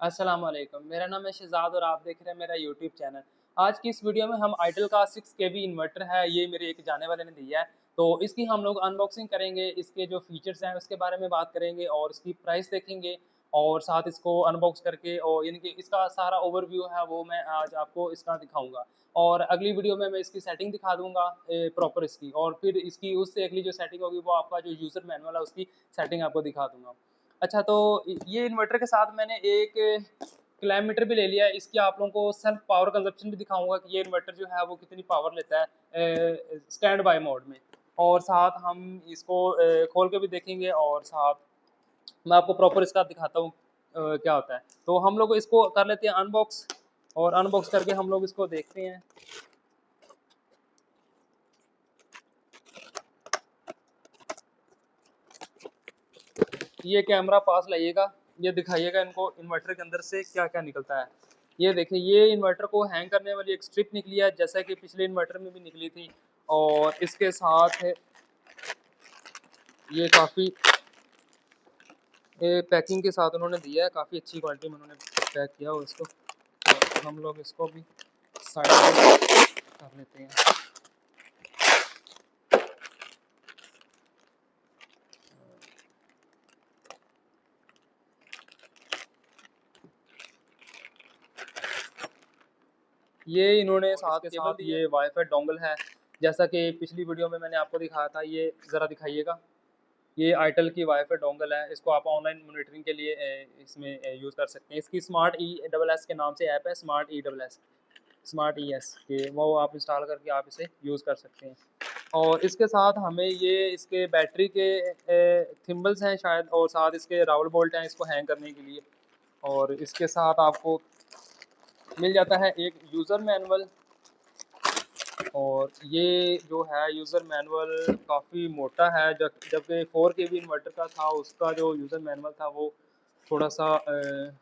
अस्सलाम वालेकुम, मेरा नाम है शहज़ाद और आप देख रहे हैं मेरा यूट्यूब चैनल। आज की इस वीडियो में हम आइडल का 6 केवी इन्वर्टर है, ये मेरे एक जाने वाले ने दिया है। तो इसकी हम लोग अनबॉक्सिंग करेंगे, इसके जो फीचर्स हैं उसके बारे में बात करेंगे और इसकी प्राइस देखेंगे और साथ इसको अनबॉक्स करके और यानी कि इसका सारा ओवरव्यू है वो मैं आज आपको इसका दिखाऊँगा। और अगली वीडियो में मैं इसकी सेटिंग दिखा दूँगा प्रॉपर इसकी, और फिर इसकी उससे अगली जो सेटिंग होगी वो आपका जो यूज़र मैनुअल है उसकी सेटिंग आपको दिखा दूँगा। अच्छा, तो ये इन्वर्टर के साथ मैंने एक किलोमीटर भी ले लिया है। इसकी आप लोगों को सेल्फ पावर कंजप्शन भी दिखाऊँगा कि ये इन्वर्टर जो है वो कितनी पावर लेता है स्टैंड बाय मोड में। और साथ हम इसको खोल के भी देखेंगे और साथ मैं आपको प्रॉपर इसका दिखाता हूँ क्या होता है। तो हम लोग इसको कर लेते हैं अनबॉक्स, और अनबॉक्स करके हम लोग इसको देखते हैं। ये कैमरा पास लाइएगा, ये दिखाइएगा इनको इन्वर्टर के अंदर से क्या-क्या निकलता है। ये देखिए, ये इन्वर्टर को हैंग करने वाली एक स्ट्रिप निकली है, जैसा कि पिछले इन्वर्टर में भी निकली थी। और इसके साथ ये काफ़ी पैकिंग के साथ उन्होंने दिया है, काफ़ी अच्छी क्वालिटी में उन्होंने पैक किया हो इसको। तो हम लोग इसको भी साइड में कर लेते हैं। ये इन्होंने साथ के साथ ये वाईफाई डोंगल है, जैसा कि पिछली वीडियो में मैंने आपको दिखाया था। ये ज़रा दिखाइएगा। ये आईटेल की वाईफाई डोंगल है, इसको आप ऑनलाइन मॉनिटरिंग के लिए इसमें यूज़ कर सकते हैं। इसकी स्मार्ट ई डबल एस के नाम से ऐप है, smart E double S, smart E S के वो आप इंस्टॉल करके आप इसे यूज़ कर सकते हैं। और इसके साथ हमें ये इसके बैटरी के थिम्बल्स हैं शायद, और साथ इसके रावल बोल्ट हैं इसको हैंग करने के लिए। और इसके साथ आपको मिल जाता है एक यूज़र मैनुअल। और ये जो है यूज़र मैनुअल काफ़ी मोटा है, जबकि 4 केवी इन्वर्टर का था उसका जो यूज़र मैनुअल था वो थोड़ा सा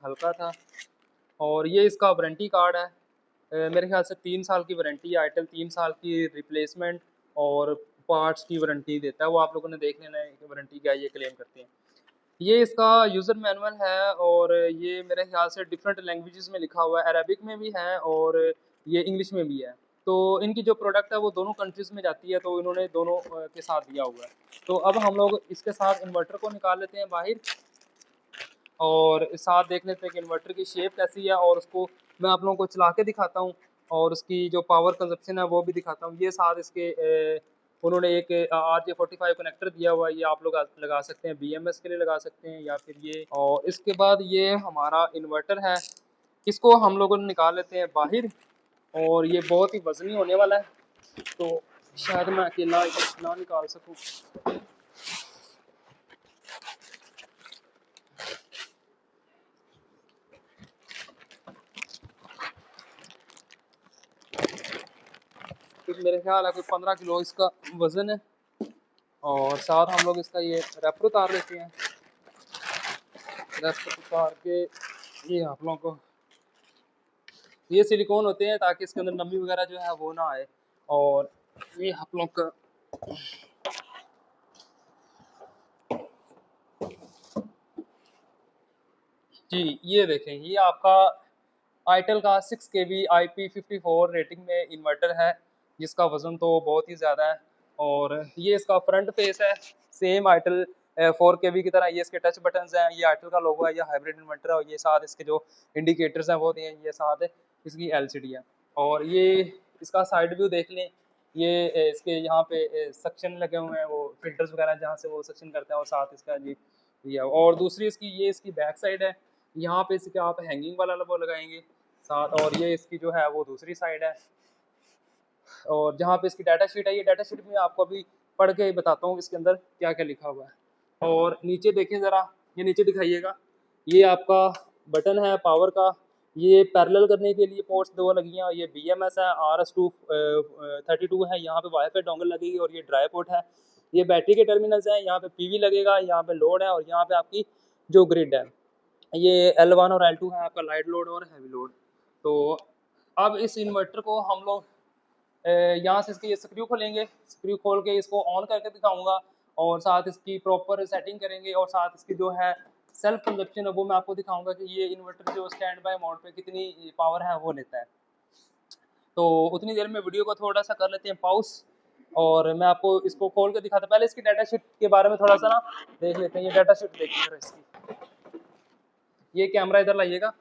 हल्का था। और ये इसका वारंटी कार्ड है, मेरे ख्याल से 3 साल की वारंटी है। आईटेल 3 साल की रिप्लेसमेंट और पार्ट्स की वारंटी देता है, वो आप लोगों ने देख लेना है कि वारंटी क्या है, ये क्लेम करते हैं। ये इसका यूज़र मैनुअल है, और ये मेरे ख्याल से डिफरेंट लैंग्वेजेस में लिखा हुआ है, अरबिक में भी है और ये इंग्लिश में भी है। तो इनकी जो प्रोडक्ट है वो दोनों कंट्रीज़ में जाती है, तो इन्होंने दोनों के साथ दिया हुआ है। तो अब हम लोग इसके साथ इन्वर्टर को निकाल लेते हैं बाहर, और इस साथ देख लेते हैं कि इन्वर्टर की शेप कैसी है, और उसको मैं आप लोगों को चला के दिखाता हूँ और उसकी जो पावर कंजप्शन है वो भी दिखाता हूँ। ये साथ इसके उन्होंने एक RJ45 कनेक्टर दिया हुआ है, ये आप लोग लगा सकते हैं, BMS के लिए लगा सकते हैं या फिर ये। और इसके बाद ये हमारा इन्वर्टर है, इसको हम लोगों ने निकाल लेते हैं बाहर। और ये बहुत ही वज़नी होने वाला है, तो शायद मैं अकेला ना निकाल सकूँ। फिर मेरे ख्याल है कोई 15 किलो इसका वज़न है। और साथ हम लोग इसका ये रैपर उतार लेते हैं। रैपर उतार के ये आप लोगों को, ये सिलिकॉन होते हैं ताकि इसके अंदर नमी वगैरह जो है वो ना आए। और ये आप लोग का जी, ये देखें, ये आपका आईटेल का 6 केवी IP54 रेटिंग में इन्वर्टर है, जिसका वज़न तो बहुत ही ज़्यादा है। और ये इसका फ्रंट फेस है, सेम आईटेल 4 केवी की तरह। ये इसके टच बटन्स हैं, ये आईटेल का लोगो है, ये हाइब्रिड इन्वर्टर है। और ये साथ इसके जो इंडिकेटर्स हैं वो दिए हैं, ये साथ इसकी LCD है। और ये इसका साइड व्यू देख लें, ये इसके यहाँ पे सक्शन लगे हुए हैं, वो फिल्टर्स वगैरह जहाँ से वो सक्शन करते हैं, और साथ इसका ये है। और दूसरी इसकी ये इसकी बैक साइड है, यहाँ पे इसके आप हैंगिंग वाला वो लगाएंगे साथ। और ये इसकी जो है वो दूसरी साइड है। और जहाँ पे इसकी डाटा शीट है, ये डाटा शीट में आपको अभी पढ़ के बताता हूँ इसके अंदर क्या क्या लिखा हुआ है। और नीचे देखें ज़रा, ये नीचे दिखाइएगा, ये आपका बटन है पावर का। ये पैरेलल करने के लिए पोर्ट्स 2 लगी हैं। ये BMS है, RS-232 है, यहाँ पे वाईफाई डोंगल लगेगी। और ये ड्राई पोर्ट है, ये बैटरी के टर्मिनल्स हैं, यहाँ पे PV लगेगा, यहाँ पे लोड है, और यहाँ पे आपकी जो ग्रिड है, ये L1 और L2 है आपका लाइट लोड और हैवी लोड। तो अब इस इन्वर्टर को हम लोग यहाँ से इसके ये स्क्रू खोलेंगे, स्क्रू खोल के इसको ऑन करके दिखाऊंगा, और साथ इसकी प्रॉपर सेटिंग करेंगे, और साथ इसकी जो है सेल्फ कंजप्शन है वो मैं आपको दिखाऊंगा कि ये इन्वर्टर जो स्टैंड बाय मोड पे कितनी पावर है वो लेता है। तो उतनी देर में वीडियो को थोड़ा सा कर लेते हैं पॉज, और मैं आपको इसको खोल के दिखाता। पहले इसकी डाटा शीट के बारे में थोड़ा सा ना देख लेते हैं। ये डाटा शीट देखिए इसकी, ये कैमरा इधर लाइएगा,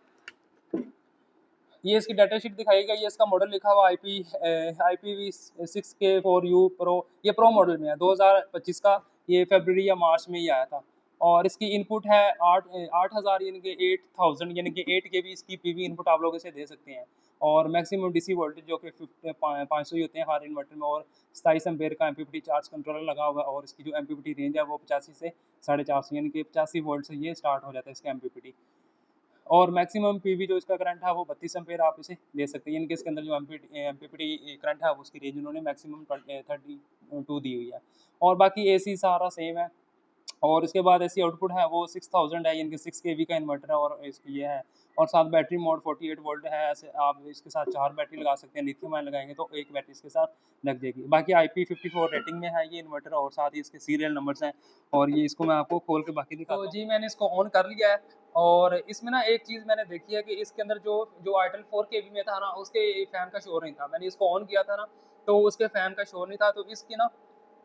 ये इसकी डाटा शीट दिखाएगा। ये इसका मॉडल लिखा हुआ IPv6K4U प्रो, ये प्रो मॉडल में है 2025 का, ये फरवरी या मार्च में ही आया था। और इसकी इनपुट है 8000 यानी कि 8000 यानी कि 8 kV इसकी पीवी इनपुट आप लोग इसे दे सकते हैं। और मैक्सिमम डीसी वोल्टेज जो कि 500 ही होते हैं हर इन्वर्टर में। और 27 एम्पेयर का MPPT चार्ज कंट्रोलर लगा हुआ है। और इसकी जो MPPT रेंज है वो 85 से 450 यानी कि 85 वोल्ट से ये स्टार्ट हो जाता है इसका MPPT। और मैक्सिमम पीवी जो इसका करंट है वो 32 एम्पेयर आप इसे ले सकते हैं। इनके इसके अंदर जो MPPT करंट है उसकी रेंज उन्होंने मैक्सिमम 32 दी हुई है। और बाकी AC सारा सेम है। और इसके बाद ऐसी आउटपुट है वो 6000 है, यानी कि 6 kV का इन्वर्टर है। और इसकी ये है, और साथ बैटरी मोड 48 वोल्ट है। ऐसे आप इसके साथ 4 बैटरी लगा सकते हैं। लिथियम आयन लगाएंगे तो एक बैटरी इसके साथ लग जाएगी। बाकी IP54 रेटिंग में है ये इन्वर्टर, और साथ ही इसके सीरियल नंबर्स हैं। और ये इसको मैं आपको खोल के बाकी दिखाता हूँ। तो जी मैंने इसको ऑन कर लिया है। और इसमें ना एक चीज़ मैंने देखी है कि इसके अंदर जो जो आइटल 4 kV में था ना, उसके फैन का शोर नहीं था। मैंने इसको ऑन किया था ना, तो उसके फैन का शोर नहीं था। तो इसकी ना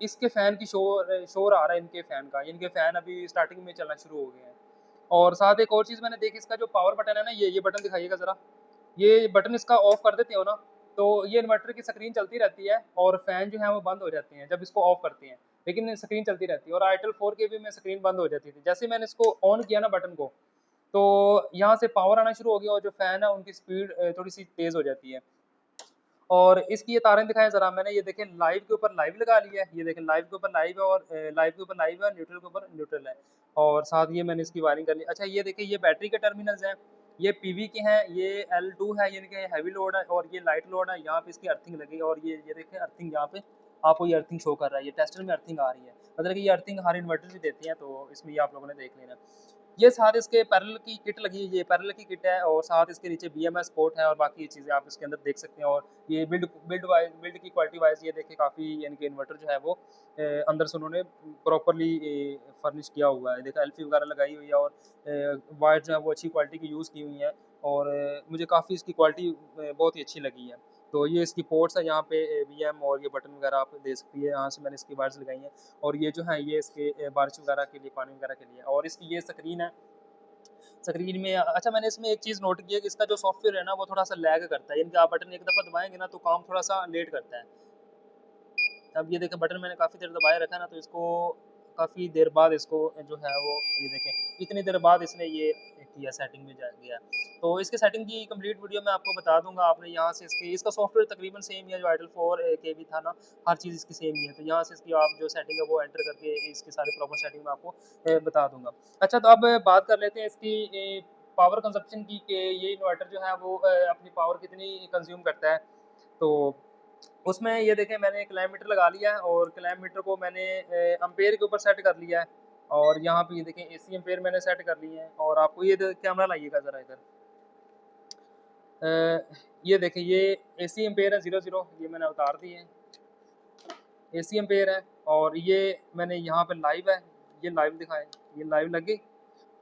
इसके फ़ैन की शोर आ रहा है इनके फ़ैन का। इनके फ़ैन अभी स्टार्टिंग में चलना शुरू हो गए हैं। और साथ एक और चीज़ मैंने देखी, इसका जो पावर बटन है ना, ये बटन दिखाइएगा ज़रा। ये बटन इसका ऑफ कर देते हो ना, तो ये इन्वर्टर की स्क्रीन चलती रहती है और फ़ैन जो है वो बंद हो जाते हैं जब इसको ऑफ करते हैं। लेकिन स्क्रीन चलती रहती है। और आइटल 4 kV में स्क्रीन बंद हो जाती थी। जैसे ही मैंने इसको ऑन किया ना बटन को, तो यहाँ से पावर आना शुरू हो गया और जो फ़ैन है उनकी स्पीड थोड़ी-सी तेज़ हो जाती है। और इसकी ये तारें दिखाएं ज़रा। मैंने ये देखें लाइव के ऊपर लाइव लगा लिया है। ये देखें लाइव के ऊपर लाइव है, और लाइव के ऊपर लाइव है, न्यूट्रल के ऊपर न्यूट्रल है। और साथ ये मैंने इसकी वायरिंग कर ली। अच्छा ये देखिए, ये बैटरी के टर्मिनल्स हैं, ये पीवी के हैं, ये L2 है यानी कि हैवी लोड है, और ये लाइट लोड है। यहाँ पे इसकी अर्थिंग लगी। और ये देखिए अर्थिंग, यहाँ पे आपको ये अर्थिंग शो कर रहा है। ये टेस्टर में अर्थिंग आ रही है, मतलब कि ये अर्थिंग हर इन्वर्टर भी देती हैं। तो इसमें ये आप लोगों ने देख लेना। ये साथ इसके पैरेलल की किट लगी है, ये पैरेलल की किट है। और साथ इसके नीचे BMS पोर्ट है, और बाकी ये चीज़ें आप इसके अंदर देख सकते हैं। और ये बिल्ड की क्वालिटी वाइज ये देखिए काफ़ी, यानी कि इन्वर्टर जो है वो अंदर से उन्होंने प्रॉपरली फर्निश किया हुआ है। देखा एल्फी वगैरह लगाई हुई है, और वायर जो है वो अच्छी क्वालिटी की यूज़ की हुई है। और मुझे काफ़ी इसकी क्वालिटी बहुत ही अच्छी लगी है। तो ये इसकी पोर्ट्स है, यहाँ पे VM और ये बटन वगैरह आप दे सकती है। यहाँ से मैंने इसकी वायर्स लगाई हैं। और ये जो है ये इसके बारिश वगैरह के लिए, पानी वगैरह के लिए। और इसकी ये स्क्रीन है। स्क्रीन में अच्छा मैंने इसमें एक चीज़ नोट की है कि इसका जो सॉफ्टवेयर है ना वो थोड़ा सा लैग करता है। यानी कि आप बटन एक दफ़ा दबाएंगे ना तो काम थोड़ा सा लेट करता है। अब ये देखें बटन मैंने काफ़ी देर दबाए रखा ना, तो इसको काफ़ी देर बाद इसको जो है वो, ये देखें इतनी देर बाद इसने ये किया, सेटिंग में जा गया। तो इसके सेटिंग की कंप्लीट वीडियो मैं आपको बता दूंगा। आपने यहाँ से इसका सॉफ्टवेयर तकरीबन सेम ही है जो आइटल 4 kV था ना, हर चीज़ इसकी सेम ही है। तो यहाँ से इसकी आप जो सेटिंग है वो एंटर करके इसकी सारी प्रॉपर सेटिंग मैं आपको बता दूंगा। अच्छा तो अब बात कर लेते हैं इसकी पावर कंजप्शन की, कि ये इन्वर्टर जो है वो अपनी पावर कितनी कंज्यूम करता है। तो उसमें ये देखें मैंने क्लैम मीटर लगा लिया है, और क्लैम मीटर को मैंने एम्पेयर के ऊपर सेट कर लिया है। और यहाँ पे ये देखें AC एम्पेयर मैंने सेट कर लिए हैं। और आपको ये कैमरा लाइएगा ज़रा इधर, ये देखें ये AC एम्पेयर है 00, ये मैंने उतार दिए हैं। AC एम्पेयर है। और ये मैंने यहाँ पे लाइव है, ये लाइव दिखाएं, ये लाइव लगी।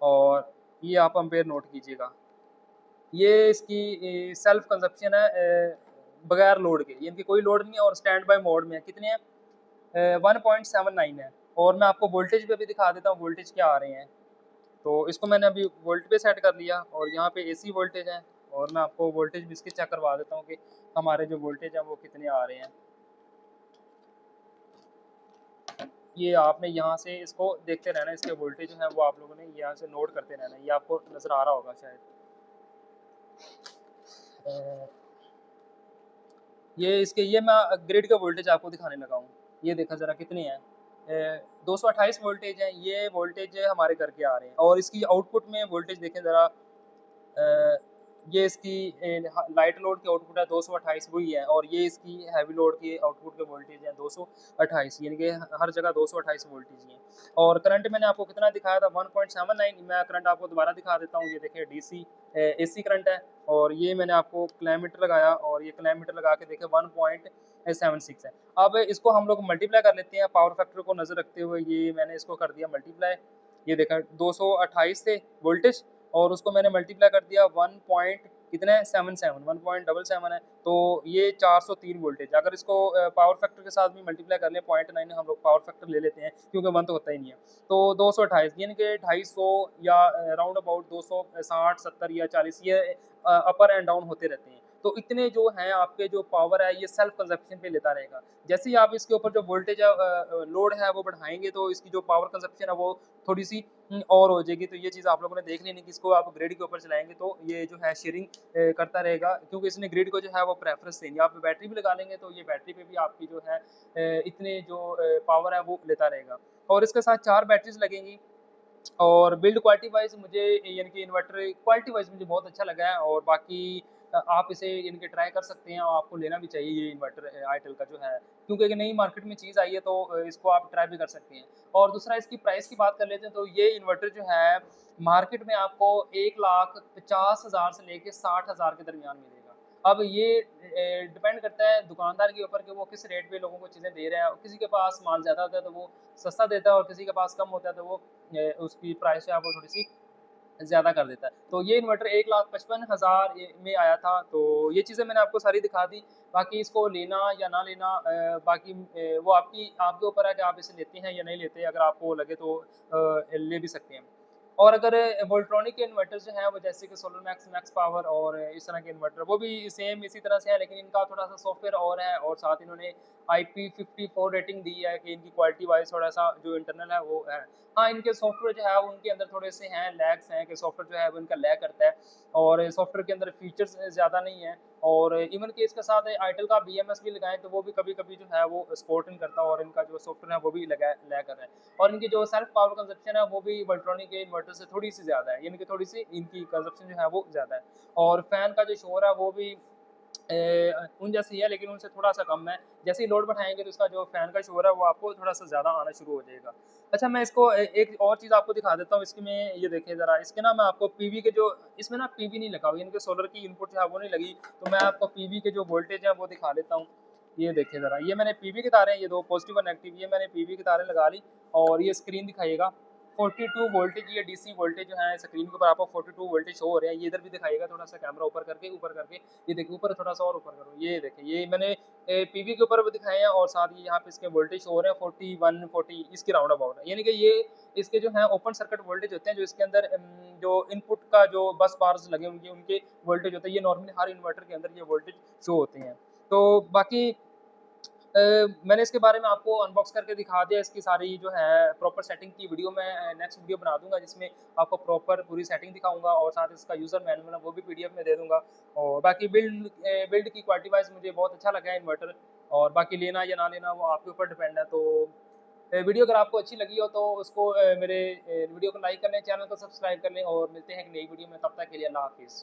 और ये आप एम्पेयर नोट कीजिएगा। ये इसकी सेल्फ कंजप्शन है बगैर लोड के, यानी कि कोई लोड नहीं है। और स्टैंड बाय मोड में है, कितने हैं 1.79 है। और मैं आपको वोल्टेज पे भी दिखा देता हूँ वोल्टेज क्या आ रहे हैं। तो इसको मैंने अभी वोल्ट पे सेट कर लिया, और यहाँ पे AC वोल्टेज है। और मैं आपको वोल्टेज भी इसके चेक करवा देता हूँ कि हमारे जो वोल्टेज हैं वो कितने आ रहे हैं। ये आपने यहाँ से इसको देखते रहना, इसके वोल्टेज हैं वो आप लोगों ने यहाँ से नोट करते रहना। ये आपको नज़र आ रहा होगा शायद। ये मैं ग्रिड का वोल्टेज आपको दिखाने लगा हूँ। ये देखा ज़रा कितने हैं, 228 वोल्टेज है। ये वोल्टेज हमारे घर के आ रहे हैं। और इसकी आउटपुट में वोल्टेज देखें ज़रा, ये इसकी लाइट लोड की आउटपुट है 228, वही है। और ये इसकी हैवी लोड की आउटपुट के वोल्टेज है 228, यानी कि हर जगह 228 वोल्टेज ही है। और करंट मैंने आपको कितना दिखाया था 1.79, मैं करंट आपको दोबारा दिखा देता हूँ। ये देखिए DC AC करंट है। और ये मैंने आपको क्लैमीटर लगाया, और ये क्लैमीटर लगा के देखे 1.76 है। अब इसको हम लोग मल्टीप्लाई कर लेते हैं पावर फैक्टर को नज़र रखते हुए। ये मैंने इसको कर दिया मल्टीप्लाई, ये देखा 228 थे वोल्टेज, और उसको मैंने मल्टीप्लाई कर दिया 1 पॉइंट कितना है 77, 1.77 है, तो ये 403 वोल्टेज। अगर इसको पावर फैक्टर के साथ भी मल्टीप्लाई कर लें 0.9, हम लोग पावर फैक्टर ले लेते हैं क्योंकि 1 तो होता ही नहीं है, तो 228 यानी कि 250 या राउंड अबाउट 260, 70 या 40 ये अपर एंड डाउन होते रहते हैं। तो इतने जो हैं आपके जो पावर है ये सेल्फ कंजप्शन पे लेता रहेगा। जैसे ही आप इसके ऊपर जो वोल्टेज लोड है वो बढ़ाएंगे तो इसकी जो पावर कंजप्शन है वो थोड़ी सी और हो जाएगी। तो ये चीज़ आप लोगों ने देख लेनी कि इसको आप ग्रिड के ऊपर चलाएंगे तो ये जो है शेयरिंग करता रहेगा, क्योंकि इसने ग्रिड को जो है वो प्रेफरेंस देंगे। आप बैटरी भी लगा लेंगे तो ये बैटरी पे भी आपकी जो है इतने जो पावर है वो लेता रहेगा। और इसके साथ 4 बैटरीज लगेंगी। और बिल्ड क्वालिटी वाइज़ मुझे यानी कि इन्वर्टर क्वालिटी वाइज़ मुझे बहुत अच्छा लगा है, और बाकी आप इसे यानी कि ट्राई कर सकते हैं और आपको लेना भी चाहिए ये इन्वर्टर आईटेल का जो है, क्योंकि एक नई मार्केट में चीज़ आई है तो इसको आप ट्राई भी कर सकते हैं। और दूसरा इसकी प्राइस की बात कर लेते हैं तो ये इन्वर्टर जो है मार्केट में आपको 1,50,000 से लेके 60,000 के दरमियान मिलेगा। अब ये डिपेंड करता है दुकानदार के ऊपर कि वो किस रेट पे लोगों को चीज़ें दे रहे हैं। किसी के पास माल ज़्यादा होता है तो वो सस्ता देता है, और किसी के पास कम होता है तो वो उसकी प्राइस जो है वो थोड़ी-सी ज़्यादा कर देता है। तो ये इन्वर्टर 1,55,000 में आया था, तो ये चीज़ें मैंने आपको सारी दिखा दी। बाकी इसको लेना या ना लेना बाकी वो आपके ऊपर है कि आप इसे लेते हैं या नहीं लेते। अगर आपको लगे तो ले भी सकते हैं। और अगर वोल्ट्रॉनिक के इन्वर्टर जो हैं वो जैसे कि सोलर मैक्स, मैक्स पावर और इस तरह के इन्वर्टर वो भी सेम इसी तरह से है, लेकिन इनका थोड़ा-सा सॉफ्टवेयर और है, और साथ इन्होंने IP54 रेटिंग दी है कि इनकी क्वालिटी वाइज़ थोड़ा-सा जो इंटरनल है वो है। हाँ, इनके सॉफ्टवेयर जो है उनके अंदर थोड़े से हैं लैग्स हैं कि सॉफ्टवेयर जो है वो इनका लैग करता है, और सॉफ्टवेयर के अंदर फीचर्स ज़्यादा नहीं है। और इवन कि इसके साथ आईटेल का BMS भी लगाएँ तो वो भी कभी-कभी जो है वो सपोर्ट नहीं करता, और इनका जो सॉफ्टवेयर है वो भी लैग कर रहा है। और इनकी जो सेल्फ पावर कंजप्शन है वो भी वोल्ट्रॉनिक के इन्वर्टर से थोड़ी-सी ज़्यादा है, यानी कि थोड़ी-सी इनकी कंजप्शन जो है वो ज़्यादा है। और फैन का जो शोर है वो भी उन जैसे ही है, लेकिन उनसे थोड़ा-सा कम है। जैसे ही लोड बढ़ाएँगे तो इसका जो फ़ैन का शोर है वो आपको थोड़ा-सा ज़्यादा आना शुरू हो जाएगा। अच्छा, मैं इसको एक और चीज़ आपको दिखा देता हूँ इसमें, ये देखिए ज़रा, इसके ना मैं आपको पीवी के जो इसमें ना पीवी नहीं लगा हुआ, यानी कि सोलर की इनपुट जो है वो नहीं लगी, तो मैं आपको पीवी के जो वोल्टेज है वो दिखा देता हूँ। ये देखिए ज़रा, ये मैंने पीवी की तारें, ये 2 पॉज़िटिव और नेगेटिव, ये मैंने पीवी की तारें लगा ली, और ये स्क्रीन दिखाइएगा 42 वोल्टेज, ये डीसी वोल्टेज जो है स्क्रीन के ऊपर आपको 42 वोल्टेज शो हो रहे हैं। ये इधर भी दिखाइएगा थोड़ा-सा कैमरा ऊपर करके, ये देखिए ऊपर थोड़ा-सा और ऊपर करो, ये देखिए ये मैंने पीवी के ऊपर भी दिखाए हैं, और साथ ही यहाँ पे इसके वोल्टेज शो हो रहे हैं 41, 40 इसके राउंड अबाउट है। यानी कि ये इसके जो है ओपन सर्किट वोल्टेज होते हैं, जो इसके अंदर जो इनपुट का जो बस बार्स लगे होंगे उनके वोल्टेज होते हैं, ये नॉर्मली हर इन्वर्टर के अंदर ये वोल्टेज शो होते हैं। तो बाकी मैंने इसके बारे में आपको अनबॉक्स करके दिखा दिया। इसकी सारी जो है प्रॉपर सेटिंग की वीडियो मैं नेक्स्ट वीडियो बना दूँगा, जिसमें आपको प्रॉपर पूरी सेटिंग दिखाऊँगा, और साथ इसका यूज़र मैनुअल है वो भी पीडीएफ में दे दूँगा। और बाकी बिल्ड की क्वालिटी वाइज़ मुझे बहुत अच्छा लगा है इन्वर्टर, और बाकी लेना या ना लेना वो आपके ऊपर डिपेंड है। तो वीडियो अगर आपको अच्छी लगी हो तो उसको मेरे वीडियो को लाइक कर लें, चैनल को सब्सक्राइब कर लें, और मिलते हैं एक नई वीडियो में। तब तक के लिए अल्लाह हाफ़िज़।